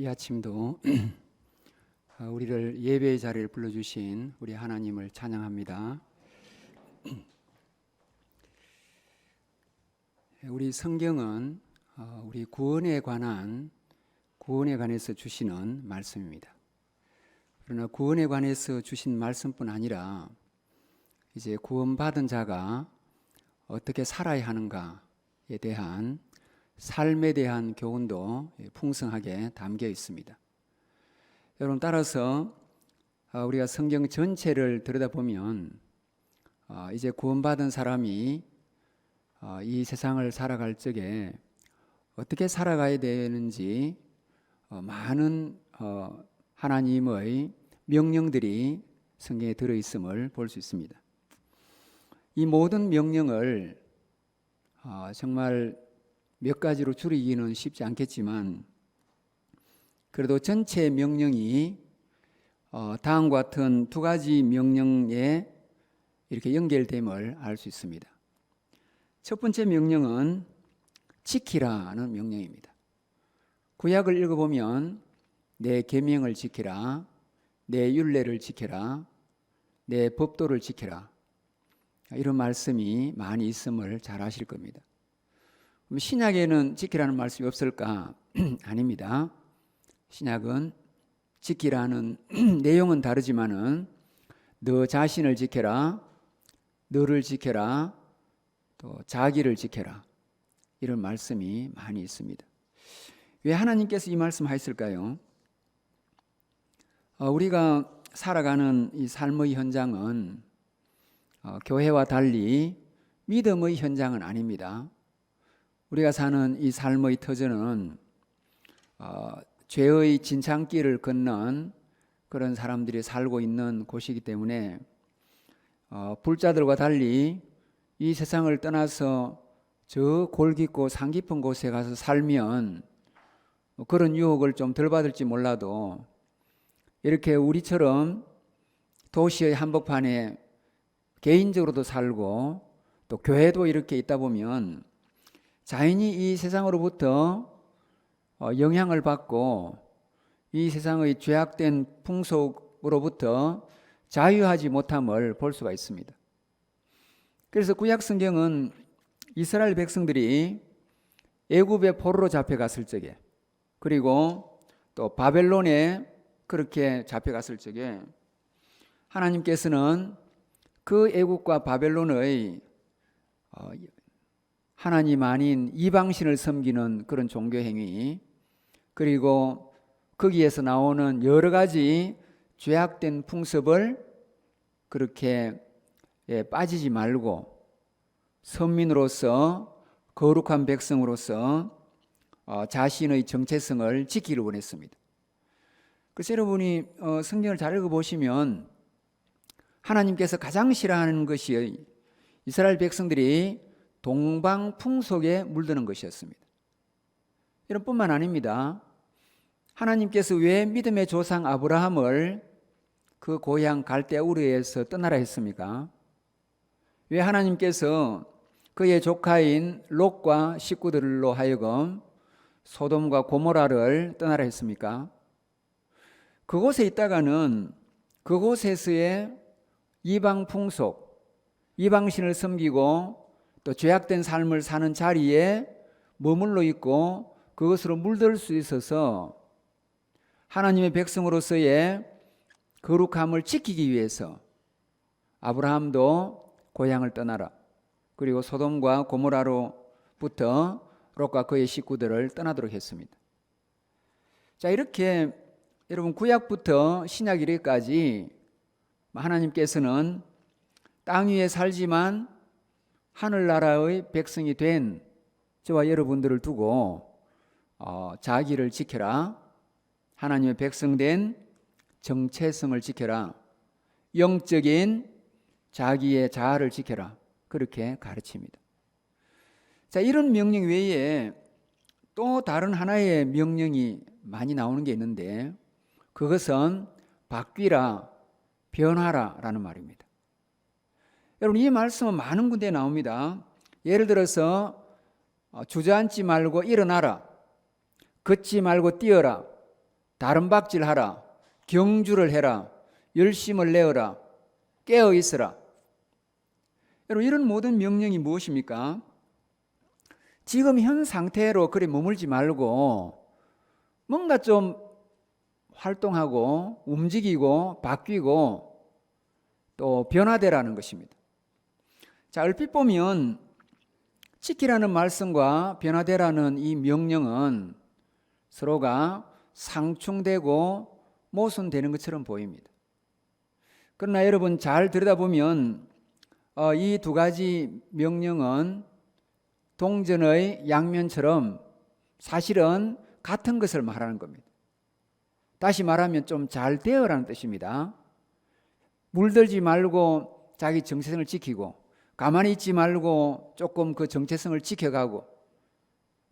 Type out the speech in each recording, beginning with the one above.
아침도 우리를 예배의 자리를 불러주신 우리 하나님을 찬양합니다. 우리 성경은 우리 구원에 관해서 주시는 말씀입니다. 그러나 구원에 관해서 주신 말씀뿐 아니라 이제 구원받은 자가 어떻게 살아야 하는가에 대한 삶에 대한 교훈도 풍성하게 담겨 있습니다. 여러분, 따라서 우리가 성경 전체를 들여다보면 이제 구원받은 사람이 이 세상을 살아갈 적에 어떻게 살아가야 되는지 많은 하나님의 명령들이 성경에 들어있음을 볼 수 있습니다. 이 모든 명령을 정말 몇 가지로 줄이기는 쉽지 않겠지만 그래도 전체 명령이 다음과 같은 두 가지 명령에 이렇게 연결됨을 알 수 있습니다. 첫 번째 명령은 지키라는 명령입니다. 구약을 읽어보면 내 계명을 지키라, 내 율례를 지키라, 내 법도를 지키라, 이런 말씀이 많이 있음을 잘 아실 겁니다. 신약에는 지키라는 말씀이 없을까? 아닙니다. 신약은 지키라는 내용은 다르지만은 너 자신을 지켜라, 너를 지켜라, 또 자기를 지켜라, 이런 말씀이 많이 있습니다. 왜 하나님께서 이 말씀하셨을까요? 우리가 살아가는 이 삶의 현장은 교회와 달리 믿음의 현장은 아닙니다. 우리가 사는 이 삶의 터전은 죄의 진창길을 걷는 그런 사람들이 살고 있는 곳이기 때문에 불자들과 달리 이 세상을 떠나서 저 골 깊고 산 깊은 곳에 가서 살면 그런 유혹을 좀 덜 받을지 몰라도 이렇게 우리처럼 도시의 한복판에 개인적으로도 살고 또 교회도 이렇게 있다 보면 자연히 이 세상으로부터 영향을 받고 이 세상의 죄악된 풍속으로부터 자유하지 못함을 볼 수가 있습니다. 그래서 구약 성경은 이스라엘 백성들이 애굽의 포로로 잡혀갔을 적에 그리고 또 바벨론에 그렇게 잡혀갔을 적에 하나님께서는 그 애굽과 바벨론의 하나님 아닌 이방신을 섬기는 그런 종교 행위, 그리고 거기에서 나오는 여러 가지 죄악된 풍습을 그렇게 빠지지 말고 선민으로서 거룩한 백성으로서 자신의 정체성을 지키기를 원했습니다. 그래서 여러분이 성경을 잘 읽어보시면 하나님께서 가장 싫어하는 것이 이스라엘 백성들이 동방 풍속에 물드는 것이었습니다. 이런 뿐만 아닙니다. 하나님께서 왜 믿음의 조상 아브라함을 그 고향 갈대아 우르에서 떠나라 했습니까? 왜 하나님께서 그의 조카인 롯과 식구들로 하여금 소돔과 고모라를 떠나라 했습니까? 그곳에 있다가는 그곳에서의 이방 풍속, 이방신을 섬기고 또 죄악된 삶을 사는 자리에 머물러 있고 그것으로 물들 수 있어서 하나님의 백성으로서의 거룩함을 지키기 위해서 아브라함도 고향을 떠나라, 그리고 소돔과 고모라로부터 롯과 그의 식구들을 떠나도록 했습니다. 자, 이렇게 여러분 구약부터 신약 이르기까지 하나님께서는 땅 위에 살지만 하늘나라의 백성이 된 저와 여러분들을 두고 자기를 지켜라, 하나님의 백성된 정체성을 지켜라, 영적인 자기의 자아를 지켜라, 그렇게 가르칩니다. 자, 이런 명령 외에 또 다른 하나의 명령이 많이 나오는 게 있는데 그것은 바뀌라, 변화라 라는 말입니다. 여러분, 이 말씀은 많은 군데에 나옵니다. 예를 들어서 주저앉지 말고 일어나라, 걷지 말고 뛰어라, 다름박질하라, 경주를 해라, 열심을 내어라, 깨어 있으라. 여러분, 이런 모든 명령이 무엇입니까? 지금 현 상태로 그래 머물지 말고 뭔가 좀 활동하고 움직이고 바뀌고 또 변화되라는 것입니다. 자, 얼핏 보면 지키라는 말씀과 변화되라는 이 명령은 서로가 상충되고 모순되는 것처럼 보입니다. 그러나 여러분 잘 들여다보면 이 두 가지 명령은 동전의 양면처럼 사실은 같은 것을 말하는 겁니다. 다시 말하면 좀 잘 되어라는 뜻입니다. 물들지 말고 자기 정체성을 지키고 가만히 있지 말고 조금 그 정체성을 지켜가고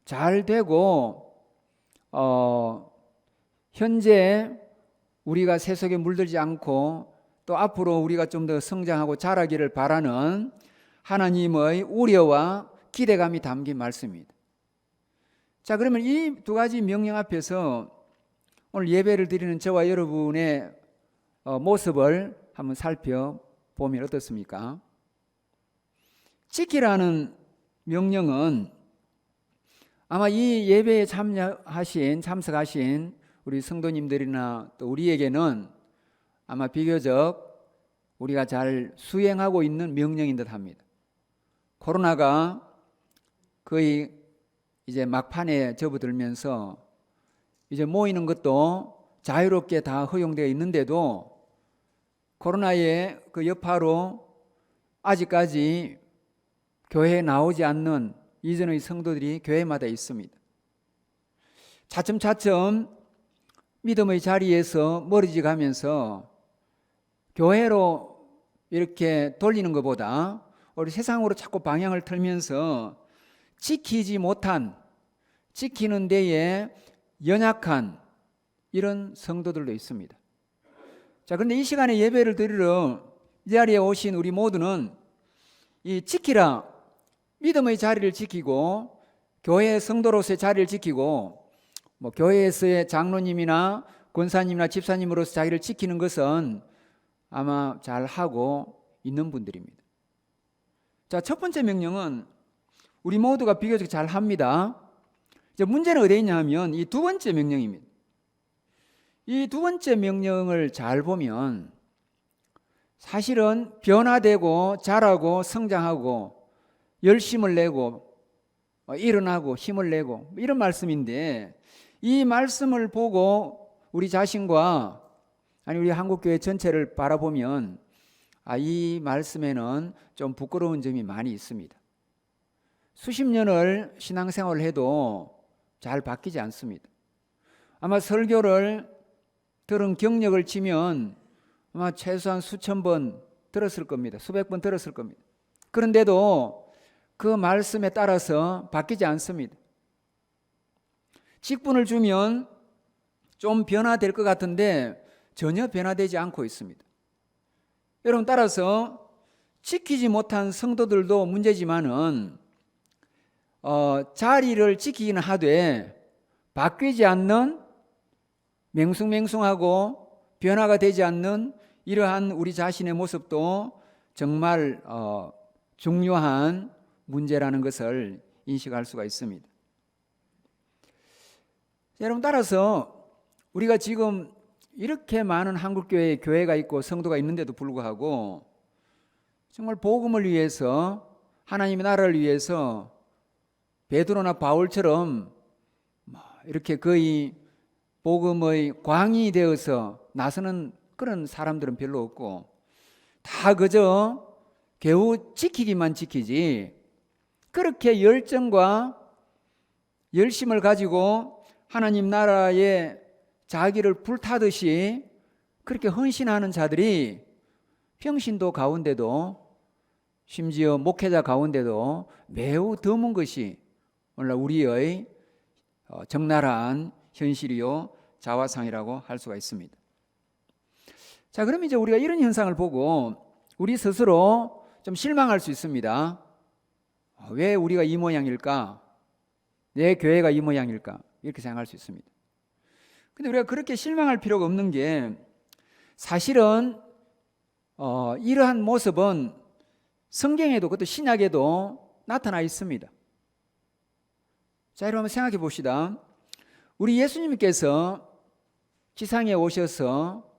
잘 되고 현재 우리가 세속에 물들지 않고 또 앞으로 우리가 좀 더 성장하고 자라기를 바라는 하나님의 우려와 기대감이 담긴 말씀입니다. 자, 그러면 이 두 가지 명령 앞에서 오늘 예배를 드리는 저와 여러분의 모습을 한번 살펴보면 어떻습니까? 지키라는 명령은 아마 이 예배에 참석하신 우리 성도님들이나 또 우리에게는 아마 비교적 우리가 잘 수행하고 있는 명령인 듯 합니다. 코로나가 거의 이제 막판에 접어들면서 이제 모이는 것도 자유롭게 다 허용되어 있는데도 코로나의 그 여파로 아직까지 교회에 나오지 않는 이전의 성도들이 교회마다 있습니다. 차츰차츰 믿음의 자리에서 멀어져 가면서 교회로 이렇게 돌리는 것보다 우리 세상으로 자꾸 방향을 틀면서 지키지 못한, 지키는 데에 연약한 이런 성도들도 있습니다. 자, 그런데 이 시간에 예배를 드리러 이 자리에 오신 우리 모두는 이 지키라, 믿음의 자리를 지키고 교회의 성도로서의 자리를 지키고 교회에서의 장로님이나 권사님이나 집사님으로서 자기를 지키는 것은 아마 잘 하고 있는 분들입니다. 자, 첫 번째 명령은 우리 모두가 비교적 잘 합니다. 이제 문제는 어디에 있냐 하면 이 두 번째 명령입니다. 이 두 번째 명령을 잘 보면 사실은 변화되고 자라고 성장하고 열심을 내고 일어나고 힘을 내고 이런 말씀인데 이 말씀을 보고 우리 자신과 아니 우리 한국교회 전체를 바라보면 이 말씀에는 좀 부끄러운 점이 많이 있습니다. 수십 년을 신앙생활을 해도 잘 바뀌지 않습니다. 아마 설교를 들은 경력을 치면 아마 최소한 수천 번 들었을 겁니다. 수백 번 들었을 겁니다. 그런데도 그 말씀에 따라서 바뀌지 않습니다. 직분을 주면 좀 변화될 것 같은데 전혀 변화되지 않고 있습니다. 여러분, 따라서 지키지 못한 성도들도 문제지만은 자리를 지키기는 하되 바뀌지 않는 맹숭맹숭하고 변화가 되지 않는 이러한 우리 자신의 모습도 정말 중요한 문제라는 것을 인식할 수가 있습니다. 여러분, 따라서 우리가 지금 이렇게 많은 한국교회에 교회가 있고 성도가 있는데도 불구하고 정말 복음을 위해서 하나님의 나라를 위해서 베드로나 바울처럼 이렇게 거의 복음의 광이 되어서 나서는 그런 사람들은 별로 없고 다 그저 겨우 지키기만 지키지 그렇게 열정과 열심을 가지고 하나님 나라에 자기를 불타듯이 그렇게 헌신하는 자들이 평신도 가운데도 심지어 목회자 가운데도 매우 드문 것이 오늘 우리의 적나라한 현실이요 자화상이라고 할 수가 있습니다. 자, 그럼 이제 우리가 이런 현상을 보고 우리 스스로 좀 실망할 수 있습니다. 왜 우리가 이 모양일까? 내 교회가 이 모양일까? 이렇게 생각할 수 있습니다. 근데 우리가 그렇게 실망할 필요가 없는 게 사실은 이러한 모습은 성경에도 그것도 신약에도 나타나 있습니다. 자, 여러분 한번 생각해 봅시다. 우리 예수님께서 지상에 오셔서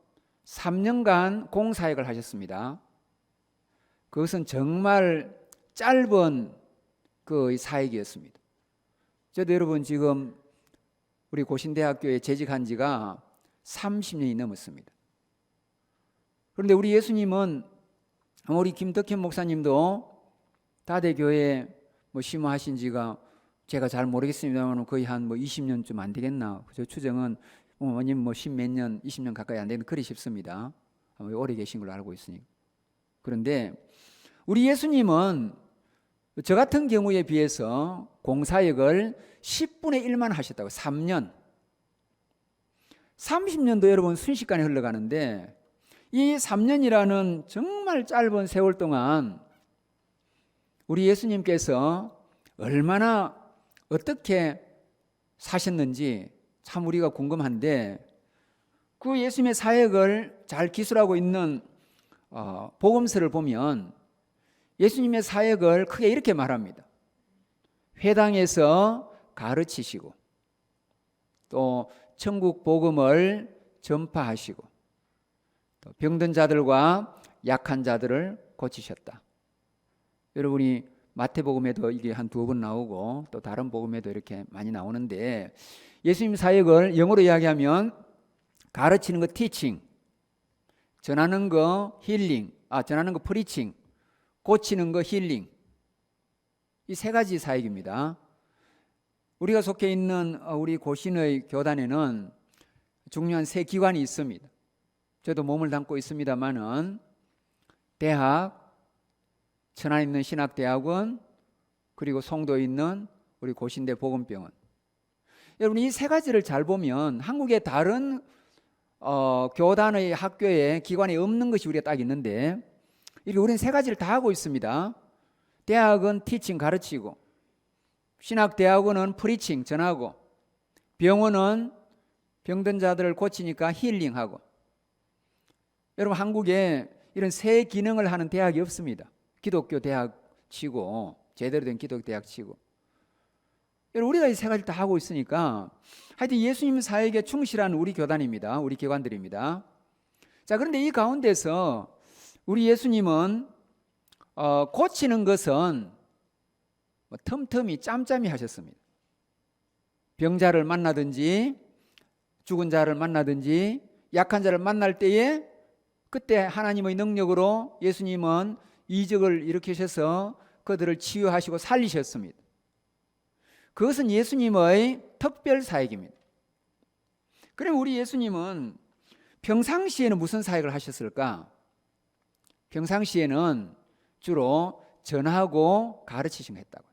3년간 공사역을 하셨습니다. 그것은 정말 짧은 그 사역이었습니다. 저도 여러분 지금 우리 고신대학교에 재직한 지가 30년이 넘었습니다. 그런데 우리 예수님은 우리 김덕현 목사님도 다대교회 심호하신 지가 제가 잘 모르겠습니다만 거의 한 20년쯤 안 되겠나. 저 추정은 어머님 10몇 년, 20년 가까이 안 되는 그리 싶습니다. 오래 계신 걸로 알고 있으니까. 그런데 우리 예수님은 저 같은 경우에 비해서 공사역을 10분의 1만 하셨다고. 3년. 30년도 여러분 순식간에 흘러가는데 이 3년이라는 정말 짧은 세월 동안 우리 예수님께서 얼마나 어떻게 사셨는지 참 우리가 궁금한데, 그 예수님의 사역을 잘 기술하고 있는 복음서를 보면 예수님의 사역을 크게 이렇게 말합니다. 회당에서 가르치시고 또 천국 복음을 전파하시고 또 병든 자들과 약한 자들을 고치셨다. 여러분이 마태복음에도 이게 한 2번 나오고 또 다른 복음에도 이렇게 많이 나오는데, 예수님 사역을 영어로 이야기하면 가르치는 거 teaching, 전하는 거 healing, 전하는 거 preaching, 고치는 거 healing. 이 3가지 사역입니다. 우리가 속해 있는 우리 고신의 교단에는 중요한 3기관이 있습니다. 저도 몸을 담고 있습니다만은 대학, 천안에 있는 신학대학원, 그리고 송도에 있는 우리 고신대 복음병원. 여러분 이 3가지를 잘 보면 한국의 다른 교단의 학교에 기관에 없는 것이 우리가 딱 있는데, 이렇게 우리는 3가지를 다 하고 있습니다. 대학은 티칭 가르치고, 신학대학원은 프리칭 전하고, 병원은 병든 자들을 고치니까 힐링하고. 여러분 한국에 이런 3 기능을 하는 대학이 없습니다. 기독교 대학 치고, 제대로 된 기독교 대학 치고. 여러분 우리가 이 3가지를 다 하고 있으니까 하여튼 예수님 사역에 충실한 우리 교단입니다. 우리 기관들입니다. 자, 그런데 이 가운데서 우리 예수님은 고치는 것은 틈틈이 짬짬이 하셨습니다. 병자를 만나든지 죽은 자를 만나든지 약한 자를 만날 때에 그때 하나님의 능력으로 예수님은 이적을 일으키셔서 그들을 치유하시고 살리셨습니다. 그것은 예수님의 특별 사역입니다. 그럼 우리 예수님은 평상시에는 무슨 사역을 하셨을까? 평상시에는 주로 전하고 가르치신 거 했다고요.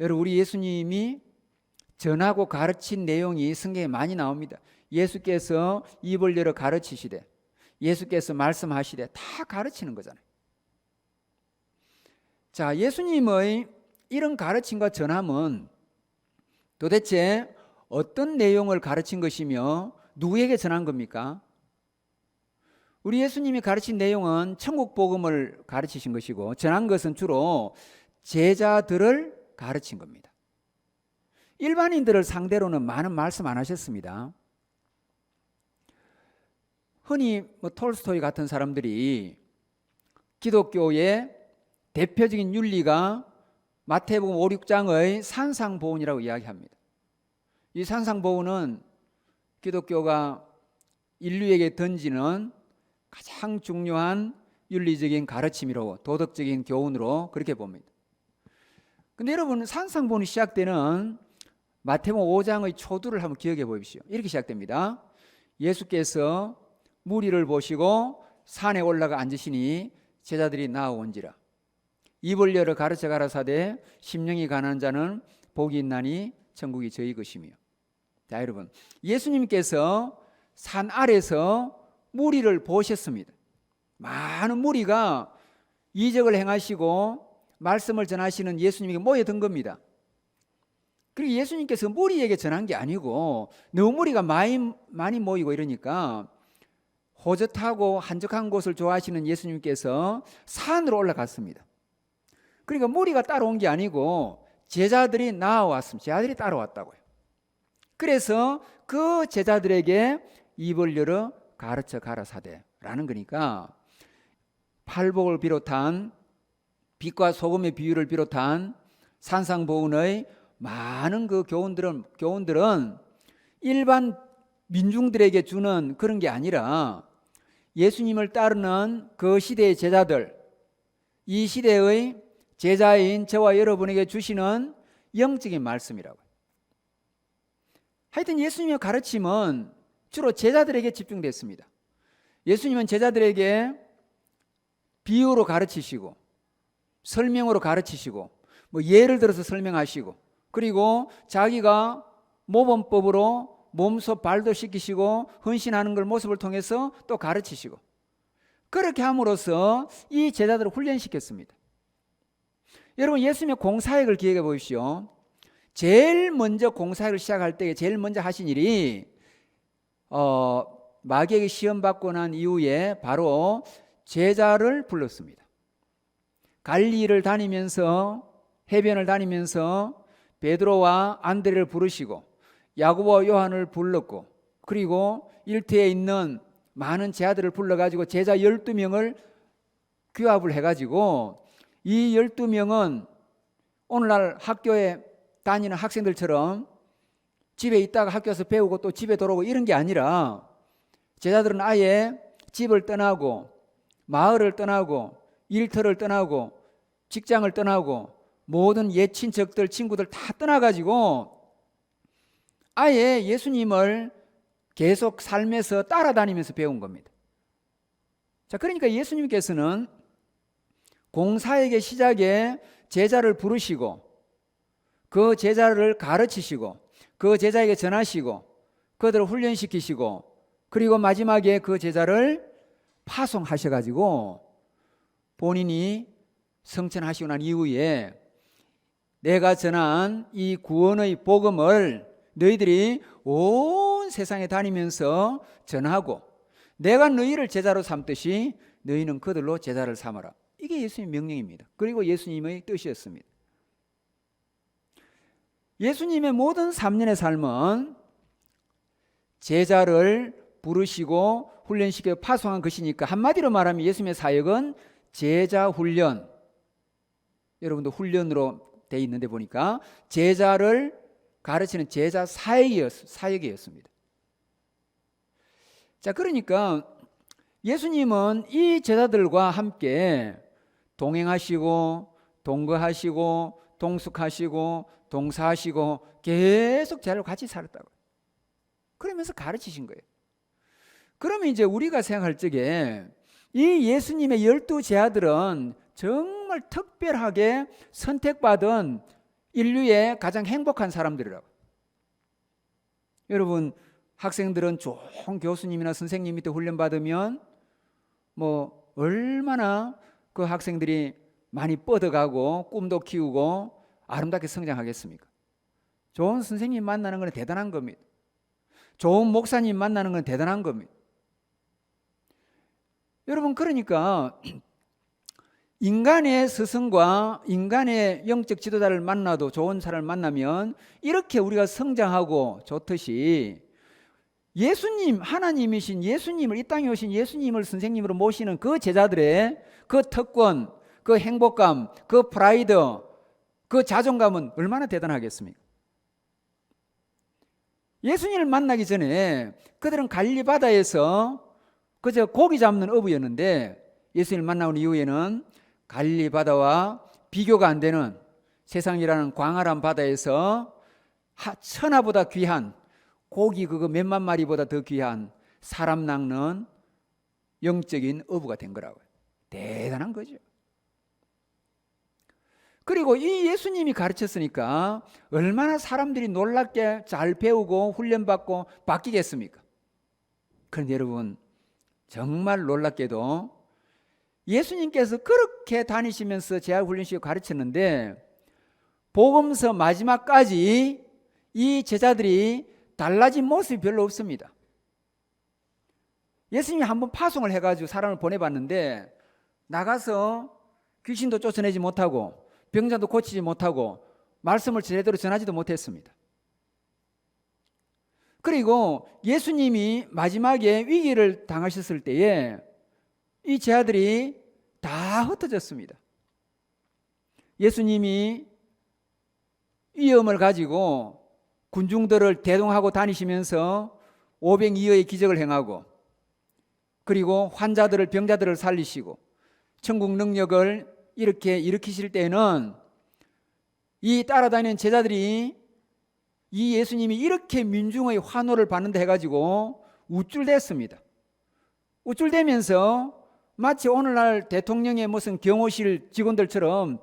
여러분 우리 예수님이 전하고 가르친 내용이 성경에 많이 나옵니다. 예수께서 입을 열어 가르치시되, 예수께서 말씀하시되, 다 가르치는 거잖아요. 자, 예수님의 이런 가르침과 전함은 도대체 어떤 내용을 가르친 것이며 누구에게 전한 겁니까? 우리 예수님이 가르친 내용은 천국 복음을 가르치신 것이고, 전한 것은 주로 제자들을 가르친 겁니다. 일반인들을 상대로는 많은 말씀 안 하셨습니다. 흔히 톨스토이 같은 사람들이 기독교의 대표적인 윤리가 마태복음 5, 6장의 산상보훈이라고 이야기합니다. 이 산상보훈은 기독교가 인류에게 던지는 가장 중요한 윤리적인 가르침이라고, 도덕적인 교훈으로 그렇게 봅니다. 근데 여러분 산상보훈이 시작되는 마태복음 5장의 초두를 한번 기억해 보십시오. 이렇게 시작됩니다. 예수께서 무리를 보시고 산에 올라가 앉으시니 제자들이 나아온지라. 입을 열어 가르쳐 가라사대 심령이 가난한 자는 복이 있나니 천국이 저희 것이며. 자, 여러분 예수님께서 산 아래서 무리를 보셨습니다. 많은 무리가 이적을 행하시고 말씀을 전하시는 예수님에게 모여든 겁니다. 그리고 예수님께서 무리에게 전한 게 아니고 너무 무리가 많이 모이고 이러니까 호젓하고 한적한 곳을 좋아하시는 예수님께서 산으로 올라갔습니다. 그러니까 무리가 따라온 게 아니고 제자들이 나와왔습니다. 제자들이 따라왔다고요. 그래서 그 제자들에게 입을 열어 가르쳐 가라사대라는 거니까 팔복을 비롯한 빛과 소금의 비유를 비롯한 산상보훈의 많은 그 교훈들은 일반 민중들에게 주는 그런 게 아니라 예수님을 따르는 그 시대의 제자들, 이 시대의 제자인 저와 여러분에게 주시는 영적인 말씀이라고요. 하여튼 예수님의 가르침은 주로 제자들에게 집중됐습니다. 예수님은 제자들에게 비유로 가르치시고 설명으로 가르치시고 뭐 예를 들어서 설명하시고 그리고 자기가 모범법으로 몸소 발도 씻기시고 헌신하는 걸 모습을 통해서 또 가르치시고 그렇게 함으로써 이 제자들을 훈련시켰습니다. 여러분 예수님의 공사역을 기억해 보십시오. 제일 먼저 공사역을 시작할 때 제일 먼저 하신 일이 마귀에게 시험 받고 난 이후에 바로 제자를 불렀습니다. 갈릴리를 다니면서 해변을 다니면서 베드로와 안드레를 부르시고 야고보와 요한을 불렀고 그리고 일터에 있는 많은 제자들을 불러가지고 제자 12명을 규합을 해가지고 이 12명은 오늘날 학교에 다니는 학생들처럼 집에 있다가 학교에서 배우고 또 집에 돌아오고 이런 게 아니라 제자들은 아예 집을 떠나고 마을을 떠나고 일터를 떠나고 직장을 떠나고 모든 옛 친척들 친구들 다 떠나가지고 아예 예수님을 계속 삶에서 따라다니면서 배운 겁니다. 자, 그러니까 예수님께서는 공사역의 시작에 제자를 부르시고 그 제자를 가르치시고 그 제자에게 전하시고 그들을 훈련시키시고 그리고 마지막에 그 제자를 파송하셔가지고 본인이 성천하시고 난 이후에 내가 전한 이 구원의 복음을 너희들이 온 세상에 다니면서 전하고 내가 너희를 제자로 삼듯이 너희는 그들로 제자를 삼아라. 이게 예수님의 명령입니다. 그리고 예수님의 뜻이었습니다. 예수님의 모든 3년의 삶은 제자를 부르시고 훈련시켜 파송한 것이니까 한마디로 말하면 예수님의 사역은 제자 훈련. 여러분도 훈련으로 돼 있는데 보니까 제자를 가르치는 제자 사역이었습니다. 자, 그러니까 예수님은 이 제자들과 함께 동행하시고 동거하시고 동숙하시고 동사하시고 계속 제자들과 같이 살았다고. 그러면서 가르치신 거예요. 그러면 이제 우리가 생각할 적에 이 예수님의 12 제자들은 정말 특별하게 선택받은 인류의 가장 행복한 사람들이라고. 여러분 학생들은 좋은 교수님이나 선생님 밑에 훈련받으면 뭐 얼마나 그 학생들이 많이 뻗어가고 꿈도 키우고 아름답게 성장하겠습니까? 좋은 선생님 만나는 건 대단한 겁니다. 좋은 목사님 만나는 건 대단한 겁니다. 여러분 그러니까 인간의 스승과 인간의 영적 지도자를 만나도 좋은 사람을 만나면 이렇게 우리가 성장하고 좋듯이 예수님, 하나님이신 예수님을 이 땅에 오신 예수님을 선생님으로 모시는 그 제자들의 그 특권, 그 행복감, 그 프라이드, 그 자존감은 얼마나 대단하겠습니까? 예수님을 만나기 전에 그들은 갈릴리 바다에서 그저 고기 잡는 어부였는데 예수님을 만나온 이후에는 갈릴리 바다와 비교가 안 되는 세상이라는 광활한 바다에서 천하보다 귀한 고기 그거 몇만 마리보다 더 귀한 사람 낚는 영적인 어부가 된 거라고요. 대단한 거죠. 그리고 이 예수님이 가르쳤으니까 얼마나 사람들이 놀랍게 잘 배우고 훈련받고 바뀌겠습니까? 그런데 여러분 정말 놀랍게도 예수님께서 그렇게 다니시면서 제자훈련시키고 가르쳤는데 복음서 마지막까지 이 제자들이 달라진 모습이 별로 없습니다. 예수님이 한번 파송을 해가지고 사람을 보내봤는데 나가서 귀신도 쫓아내지 못하고 병자도 고치지 못하고 말씀을 제대로 전하지도 못했습니다. 그리고 예수님이 마지막에 위기를 당하셨을 때에 이 제자들이 다 흩어졌습니다. 예수님이 위험을 가지고 군중들을 대동하고 다니시면서 502여의 기적을 행하고 그리고 환자들을 병자들을 살리시고 천국 능력을 이렇게 일으키실 때는 이 따라다니는 제자들이 이 예수님이 이렇게 민중의 환호를 받는다 해가지고 우쭐댔습니다. 우쭐대면서 마치 오늘날 대통령의 무슨 경호실 직원들처럼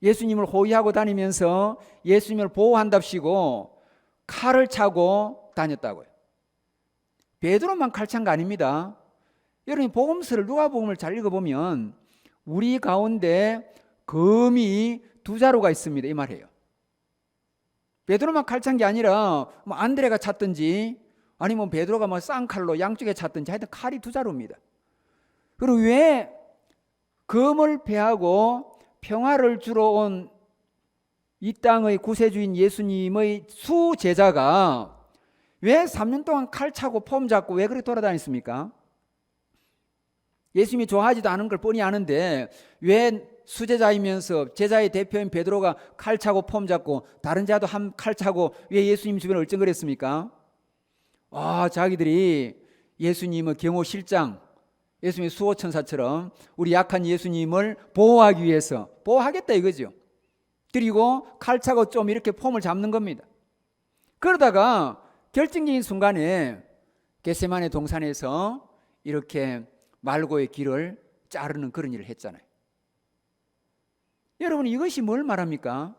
예수님을 호위하고 다니면서 예수님을 보호한답시고 칼을 차고 다녔다고요. 베드로만 칼 찬 거 아닙니다. 여러분이 복음서를 누가복음을 잘 읽어보면 우리 가운데 검이 2자루가 있습니다. 이 말이에요. 베드로만 칼 찬 게 아니라 뭐 안드레가 찼든지 아니면 베드로가 뭐 쌍칼로 양쪽에 찼든지 하여튼 칼이 2자루입니다. 그리고 왜 검을 패하고 평화를 주러 온 이 땅의 구세주인 예수님의 수제자가 왜 3년 동안 칼 차고 폼 잡고 왜 그렇게 돌아다녔습니까? 예수님이 좋아하지도 않은 걸 뻔히 아는데 왜 수제자이면서 제자의 대표인 베드로가 칼 차고 폼 잡고 다른 자도 한 칼 차고 왜 예수님 주변에 얼쩡거렸습니까? 자기들이 예수님의 경호실장, 예수님의 수호천사처럼 우리 약한 예수님을 보호하기 위해서 보호하겠다 이거죠. 그리고 칼 차고 좀 이렇게 폼을 잡는 겁니다. 그러다가 결정적인 순간에 겟세마네 동산에서 이렇게 말고의 길을 자르는 그런 일을 했잖아요. 여러분 이것이 뭘 말합니까?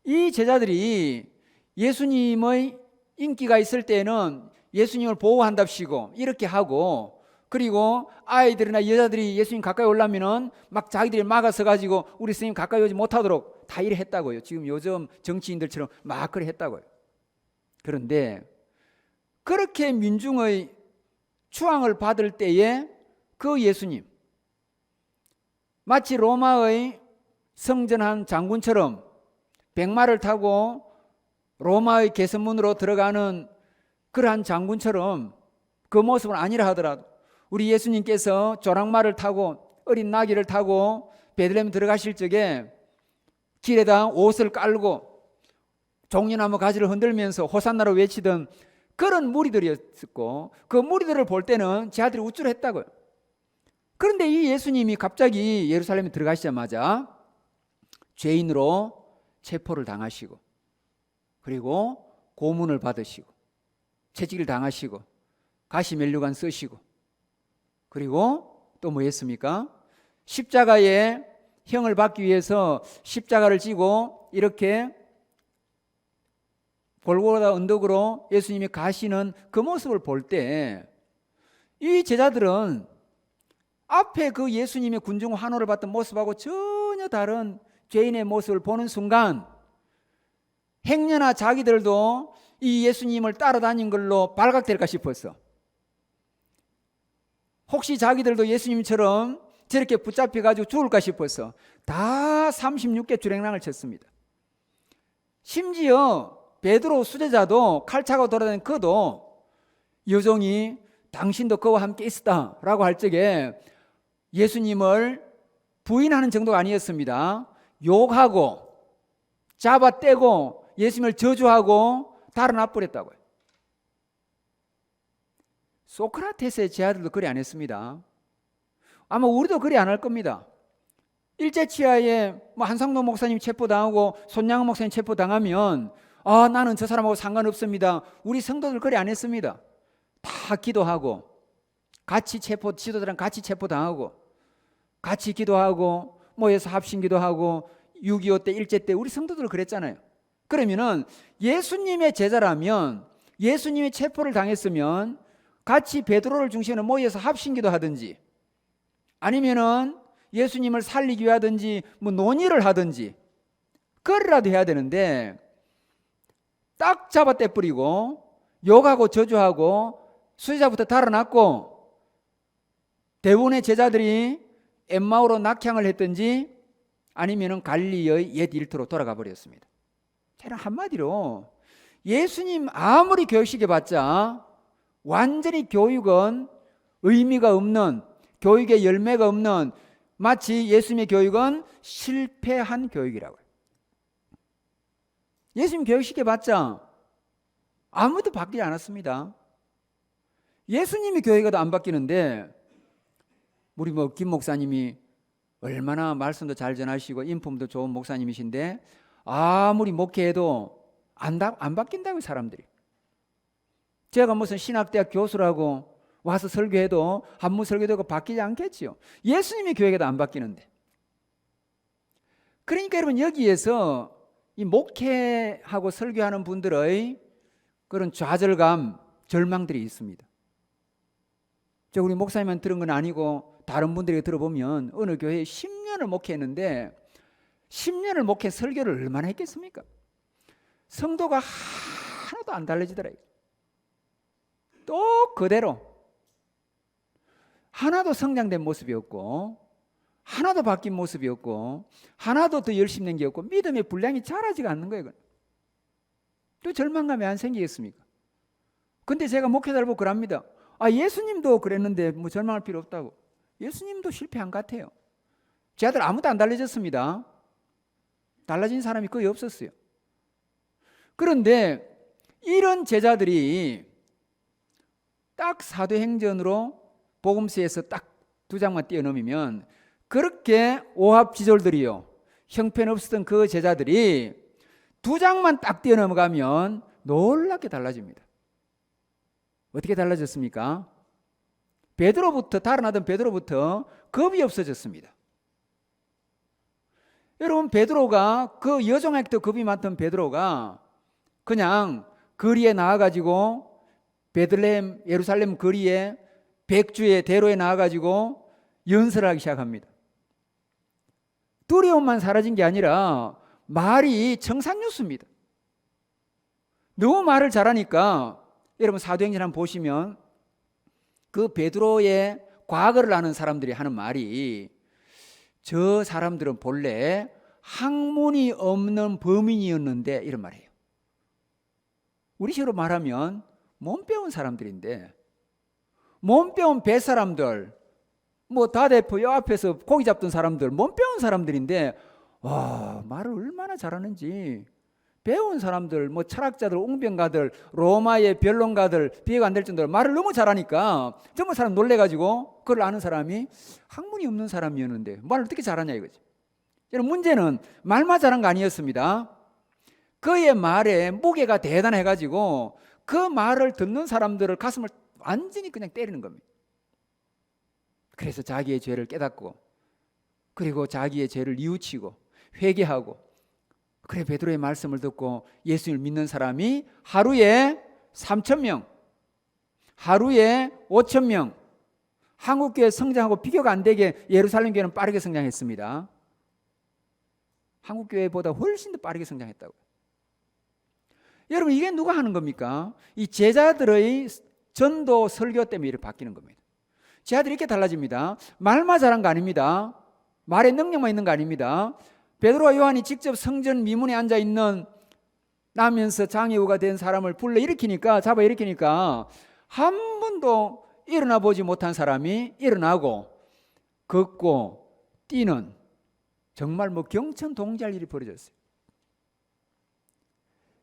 이 제자들이 예수님의 인기가 있을 때는 예수님을 보호한답시고 이렇게 하고 그리고 아이들이나 여자들이 예수님 가까이 오려면은 막 자기들이 막아서 가지고 우리 스님 가까이 오지 못하도록 다 이래 했다고요. 지금 요즘 정치인들처럼 막 그래 했다고요. 그런데 그렇게 민중의 추앙을 받을 때에 그 예수님 마치 로마의 성전한 장군처럼 백마를 타고 로마의 개선문으로 들어가는 그러한 장군처럼 그 모습은 아니라 하더라도 우리 예수님께서 조랑말을 타고 어린 나귀를 타고 베들레헴 들어가실 적에 길에다 옷을 깔고 종려나무 가지를 흔들면서 호산나로 외치던 그런 무리들이었고 그 무리들을 볼 때는 제 아들이 우쭐했다고요. 그런데 이 예수님이 갑자기 예루살렘에 들어가시자마자 죄인으로 체포를 당하시고 그리고 고문을 받으시고 채찍을 당하시고 가시면류관 쓰시고 그리고 또 뭐 했습니까? 십자가에 형을 받기 위해서 십자가를 지고 이렇게 골고다 언덕으로 예수님이 가시는 그 모습을 볼 때 이 제자들은 앞에 그 예수님의 군중 환호를 받던 모습하고 전혀 다른 죄인의 모습을 보는 순간 행여나 자기들도 이 예수님을 따라다닌 걸로 발각될까 싶었어. 혹시 자기들도 예수님처럼 저렇게 붙잡혀가지고 죽을까 싶어서 다 36개 주랭랑을 쳤습니다. 심지어 베드로 수제자도 칼차고 돌아다니는 그도 여종이 당신도 그와 함께 있었다라고 할 적에 예수님을 부인하는 정도가 아니었습니다. 욕하고 잡아떼고 예수님을 저주하고 달아나 버렸다고요. 소크라테스의 제자들도 그리 안 했습니다. 아마 우리도 그리 안 할 겁니다. 일제치하에 한상도 목사님 체포당하고 손양은 목사님 체포당하면 나는 저 사람하고 상관없습니다. 우리 성도들 그리 안 했습니다. 다 기도하고 같이 지도자랑 같이 체포당하고 같이 기도하고 모여서 합심기도하고 6.25 때 일제 때 우리 성도들 그랬잖아요. 그러면은 예수님의 제자라면 예수님이 체포를 당했으면 같이 베드로를 중심으로 모여서 합심기도 하든지 아니면은 예수님을 살리기 위하든지 뭐 논의를 하든지 그거라도 해야 되는데 딱 잡아 떼뿌리고 욕하고 저주하고 수제자부터 달아났고 대부분의 제자들이 엠마오로 낙향을 했든지 아니면은 갈릴리의 옛 일터로 돌아가 버렸습니다. 저는 한마디로 예수님 아무리 교육시켜봤자 완전히 교육은 의미가 없는, 교육의 열매가 없는, 마치 예수님의 교육은 실패한 교육이라고요. 예수님 교육시켜봤자 아무도 바뀌지 않았습니다. 예수님이 교회가 더 안 바뀌는데 우리 김 목사님이 얼마나 말씀도 잘 전하시고 인품도 좋은 목사님이신데 아무리 목회해도 안 바뀐다고요, 사람들이. 제가 무슨 신학대학 교수라고 와서 설교해도 한문 설교도 바뀌지 않겠지요. 예수님의 교회가 더 안 바뀌는데. 그러니까 여러분 여기에서 이 목회하고 설교하는 분들의 그런 좌절감, 절망들이 있습니다. 저 우리 목사님만 들은 건 아니고 다른 분들이 들어보면 어느 교회에 10년을 목회했는데 10년을 목회 설교를 얼마나 했겠습니까? 성도가 하나도 안 달라지더라고요. 또 그대로 하나도 성장된 모습이 없고 하나도 바뀐 모습이 없고 하나도 더 열심히 낸 게 없고 믿음의 분량이 자라지가 않는 거예요. 또 절망감이 안 생기겠습니까? 근데 제가 목회자를 보고 그럽니다. 예수님도 그랬는데 뭐 절망할 필요 없다고. 예수님도 실패한 것 같아요. 제 아들 아무도 안 달라졌습니다. 달라진 사람이 거의 없었어요. 그런데 이런 제자들이 딱 사도행전으로 복음서에서 딱 2장만 뛰어넘으면 그렇게 오합지졸들이요 형편없었던 그 제자들이 2장만 딱 뛰어넘어가면 놀랍게 달라집니다. 어떻게 달라졌습니까? 달아나던 베드로부터 겁이 없어졌습니다. 여러분 베드로가 그 여종에게도 겁이 많던 베드로가 그냥 거리에 나와가지고 베들레헴 예루살렘 거리에 백주의 대로에 나와가지고 연설을 하기 시작합니다. 두려움만 사라진 게 아니라 말이 청산유수입니다. 너무 말을 잘하니까 여러분 사도행전 한번 보시면 그 베드로의 과거를 아는 사람들이 하는 말이 저 사람들은 본래 학문이 없는 범인이었는데 이런 말이에요. 우리식으로 말하면 몸 배운 사람들인데 몸 배운 뱃사람들 뭐 다대포 여 앞에서 고기 잡던 사람들 몸 배운 사람들인데 와 말을 얼마나 잘하는지 배운 사람들 뭐 철학자들 웅변가들 로마의 변론가들 비교가 안 될 정도로 말을 너무 잘하니까 전부 사람 놀래가지고 그걸 아는 사람이 학문이 없는 사람이었는데 말을 어떻게 잘하냐 이거지. 여러분 문제는 말만 잘한 거 아니었습니다. 그의 말에 무게가 대단해가지고 그 말을 듣는 사람들을 가슴을 완전히 그냥 때리는 겁니다. 그래서 자기의 죄를 깨닫고 그리고 자기의 죄를 뉘우치고 회개하고 그래 베드로의 말씀을 듣고 예수님을 믿는 사람이 하루에 3,000명, 하루에 5,000명, 한국교회 성장하고 비교가 안 되게 예루살렘 교회는 빠르게 성장했습니다. 한국교회보다 훨씬 더 빠르게 성장했다고요. 여러분 이게 누가 하는 겁니까? 이 제자들의 전도 설교 때문에 이렇게 바뀌는 겁니다. 제자들이 이렇게 달라집니다. 말만 잘한 거 아닙니다. 말의 능력만 있는 거 아닙니다. 베드로와 요한이 직접 성전 미문에 앉아 있는 나면서 장애우가 된 사람을 잡아 일으키니까 한 번도 일어나 보지 못한 사람이 일어나고 걷고 뛰는 정말 뭐 경천동지할 일이 벌어졌어요.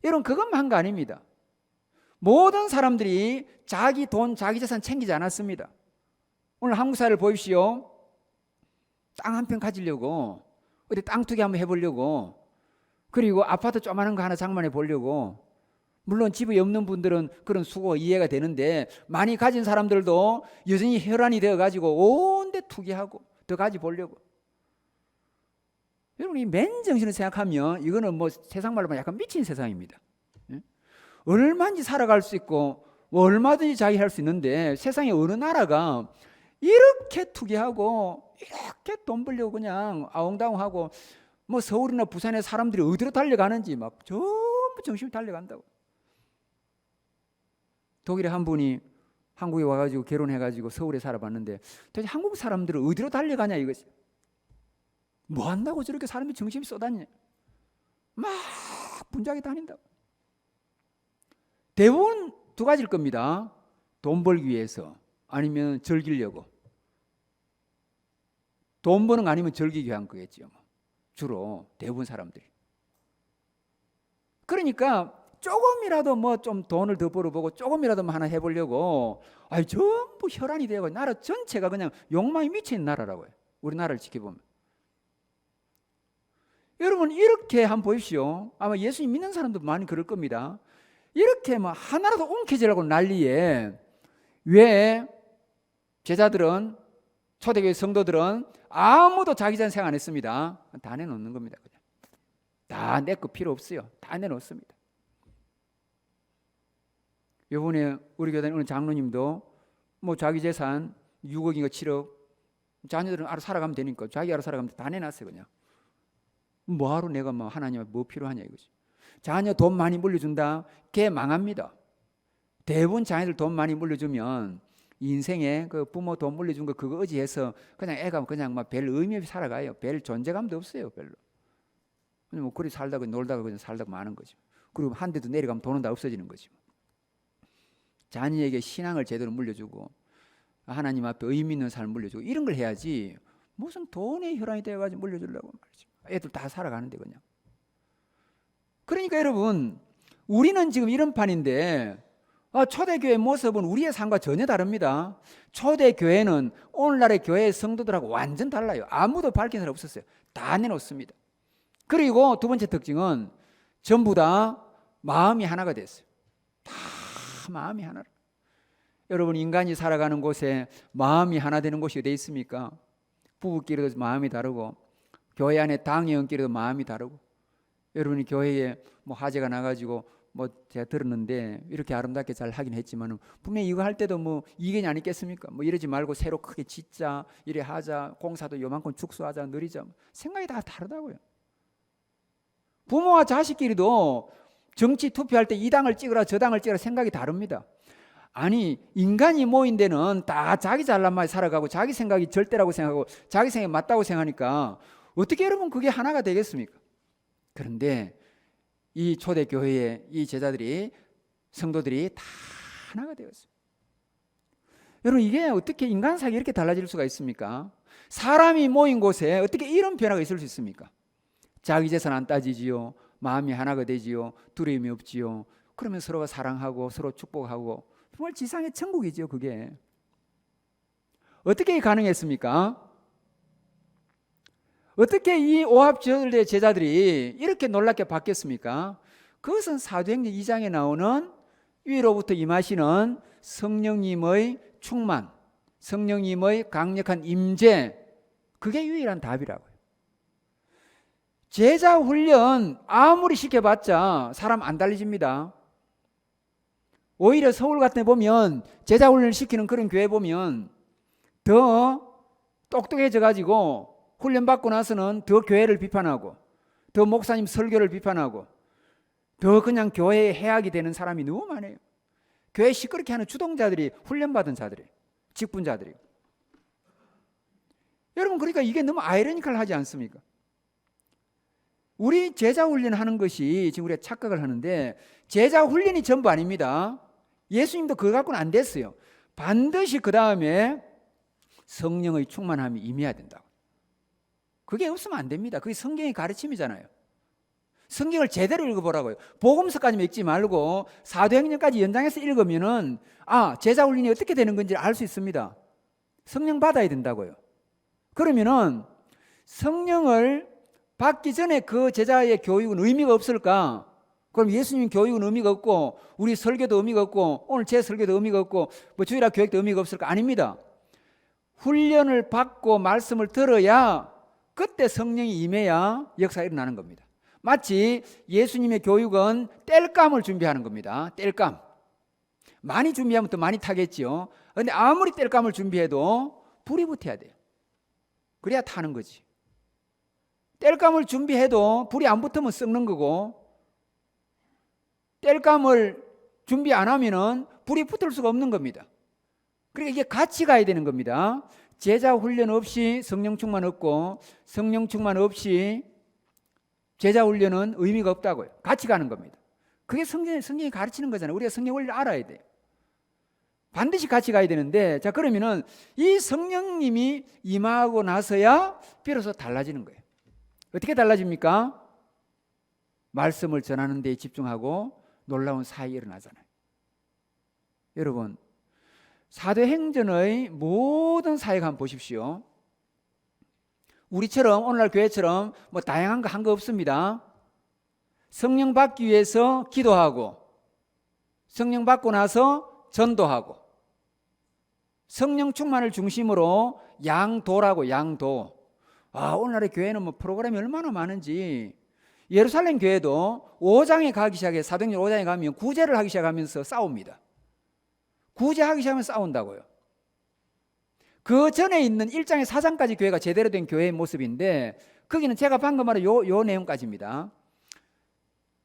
여러분 그것만 한 거 아닙니다. 모든 사람들이 자기 돈, 자기 재산 챙기지 않았습니다. 오늘 한국 사회를 보십시오. 땅 한 평 가지려고 어디 땅 투기 한번 해보려고 그리고 아파트 조그마한 거 하나 장만해 보려고 물론 집이 없는 분들은 그런 수고 이해가 되는데 많이 가진 사람들도 여전히 혈안이 되어가지고 온데 투기하고 더 가지 보려고. 여러분 이 맨정신을 생각하면 이거는 뭐 세상 말로 약간 미친 세상입니다. 얼마든지 살아갈 수 있고 뭐 얼마든지 자기 할 수 있는데 세상에 어느 나라가 이렇게 투기하고 이렇게 돈 벌려고 그냥 아웅다웅하고 뭐 서울이나 부산의 사람들이 어디로 달려가는지 막 전부 정신이 달려간다고. 독일에 한 분이 한국에 와가지고 결혼해가지고 서울에 살아봤는데 도대체 한국 사람들은 어디로 달려가냐 이거지. 뭐 한다고 저렇게 사람이 정신이 쏟았냐. 막 분주하게 다닌다고. 대부분 두 가지일 겁니다. 돈 벌기 위해서 아니면 즐기려고. 돈 버는 거 아니면 즐기기 위한 거겠죠. 주로 대부분 사람들이. 그러니까 조금이라도 뭐 좀 돈을 더 벌어보고 조금이라도 뭐 하나 해보려고 전부 혈안이 되고 나라 전체가 그냥 욕망이 미친 나라라고요. 우리나라를 지켜보면. 여러분 이렇게 한번 보십시오. 아마 예수님 믿는 사람도 많이 그럴 겁니다. 이렇게 뭐 하나라도 옮겨지려고 난리에 왜 제자들은 초대교회 성도들은 아무도 자기 자신 생각 안 했습니다. 다 내놓는 겁니다. 그냥. 다 내 거 필요 없어요. 다 내놓습니다. 이번에 우리 교단에 오는 장로님도 뭐 자기 재산 6억인가 7억 자녀들은 알아서 살아가면 되니까 자기 알아서 살아가면 다 내놨어요. 그냥. 뭐하러 내가 뭐 하나님한테 뭐 필요하냐 이거지. 자녀 돈 많이 물려준다. 걔 망합니다. 대부분 자녀들 돈 많이 물려주면 인생에 그 부모 돈 물려준 거 그거 의지해서 그냥 애가 그냥 막 별 의미 없이 살아가요. 별 존재감도 없어요. 별로. 뭐 그리 살다가 놀다가 그냥 살다가 마는 거죠. 그리고 한 대도 내려가면 돈은 다 없어지는 거죠. 자녀에게 신앙을 제대로 물려주고 하나님 앞에 의미 있는 삶을 물려주고 이런 걸 해야지 무슨 돈의 혈안이 되어가지고 물려주려고 말이죠. 애들 다 살아가는데 그냥. 그러니까 여러분 우리는 지금 이런 판인데 초대교회 모습은 우리의 삶과 전혀 다릅니다. 초대교회는 오늘날의 교회의 성도들하고 완전 달라요. 아무도 밝힌 사람 없었어요. 다 내놓습니다. 그리고 두 번째 특징은 전부 다 마음이 하나가 됐어요. 다 마음이 하나라. 여러분 인간이 살아가는 곳에 마음이 하나 되는 곳이 어디 있습니까? 부부끼리도 마음이 다르고 교회 안에 당회원끼리도 마음이 다르고 여러분이 교회에 뭐 화제가 나가지고 뭐 제가 들었는데 이렇게 아름답게 잘 하긴 했지만 분명히 이거 할 때도 뭐 이견이 아니겠습니까? 뭐 이러지 말고 새로 크게 짓자 이래 하자 공사도 요만큼 축소하자 느리자 생각이 다 다르다고요. 부모와 자식끼리도 정치 투표할 때 이 당을 찍으라 저 당을 찍으라 생각이 다릅니다. 아니 인간이 모인 데는 다 자기 잘난 맛에 살아가고 자기 생각이 절대라고 생각하고 자기 생각이 맞다고 생각하니까 어떻게 여러분 그게 하나가 되겠습니까? 그런데 이 초대교회의 이 제자들이 성도들이 다 하나가 되었어요. 여러분 이게 어떻게 인간사가 이렇게 달라질 수가 있습니까? 사람이 모인 곳에 어떻게 이런 변화가 있을 수 있습니까? 자기 재산 안 따지지요. 마음이 하나가 되지요. 두려움이 없지요. 그러면 서로가 사랑하고 서로 축복하고 정말 지상의 천국이지요. 그게 어떻게 가능했습니까? 어떻게 이 오합지졸의 제자들이 이렇게 놀랍게 바뀌었습니까? 그것은 사도행전 2장에 나오는 위로부터 임하시는 성령님의 충만, 성령님의 강력한 임재, 그게 유일한 답이라고요. 제자 훈련 아무리 시켜봤자 사람 안 달라집니다. 오히려 서울 같은 데 보면 제자 훈련을 시키는 그런 교회 보면 더 똑똑해져 가지고 훈련받고 나서는 더 교회를 비판하고 더 목사님 설교를 비판하고 더 그냥 교회에 해악이 되는 사람이 너무 많아요. 교회 시끄럽게 하는 주동자들이 훈련받은 자들이에요. 직분자들이에요. 여러분 그러니까 이게 너무 아이러니컬하지 않습니까? 우리 제자 훈련하는 것이 지금 우리가 착각을 하는데 제자 훈련이 전부 아닙니다. 예수님도 그거 갖고는 안 됐어요. 반드시 그 다음에 성령의 충만함이 임해야 된다고. 그게 없으면 안 됩니다. 그게 성경의 가르침이잖아요. 성경을 제대로 읽어보라고요. 복음서까지 읽지 말고 사도행전까지 연장해서 읽으면은 제자 훈련이 어떻게 되는 건지 알 수 있습니다. 성령 받아야 된다고요. 그러면은 성령을 받기 전에 그 제자의 교육은 의미가 없을까? 그럼 예수님 교육은 의미가 없고 우리 설교도 의미가 없고 오늘 제 설교도 의미가 없고 뭐 주일학 교육도 의미가 없을까? 아닙니다. 훈련을 받고 말씀을 들어야 그때 성령이 임해야 역사가 일어나는 겁니다. 마치 예수님의 교육은 땔감을 준비하는 겁니다. 땔감. 많이 준비하면 더 많이 타겠지요. 그런데 아무리 땔감을 준비해도 불이 붙어야 돼요. 그래야 타는 거지. 땔감을 준비해도 불이 안 붙으면 썩는 거고, 땔감을 준비 안 하면은 불이 붙을 수가 없는 겁니다. 그러니까 이게 같이 가야 되는 겁니다. 제자 훈련 없이 성령 충만 없고, 성령 충만 없이 제자 훈련은 의미가 없다고요. 같이 가는 겁니다. 그게 성경이 가르치는 거잖아요. 우리가 성경 원리를 알아야 돼요. 반드시 같이 가야 되는데, 자, 그러면은 이 성령님이 임하고 나서야 비로소 달라지는 거예요. 어떻게 달라집니까? 말씀을 전하는 데 집중하고 놀라운 사역이 일어나잖아요. 여러분, 사도행전의 모든 사역 한번 보십시오. 우리처럼 오늘날 교회처럼 뭐 다양한 거 한 거 없습니다. 성령 받기 위해서 기도하고, 성령 받고 나서 전도하고, 성령 충만을 중심으로 양도라고, 양도. 오늘날의 교회는 뭐 프로그램이 얼마나 많은지. 예루살렘 교회도 5장에 가기 시작해, 사도행전 5장에 가면 구제를 하기 시작하면서 싸웁니다. 구제하기 시작하면 싸운다고요. 그 전에 있는 1장에 4장까지 교회가 제대로 된 교회의 모습인데, 거기는 제가 방금 말한 요 내용까지입니다.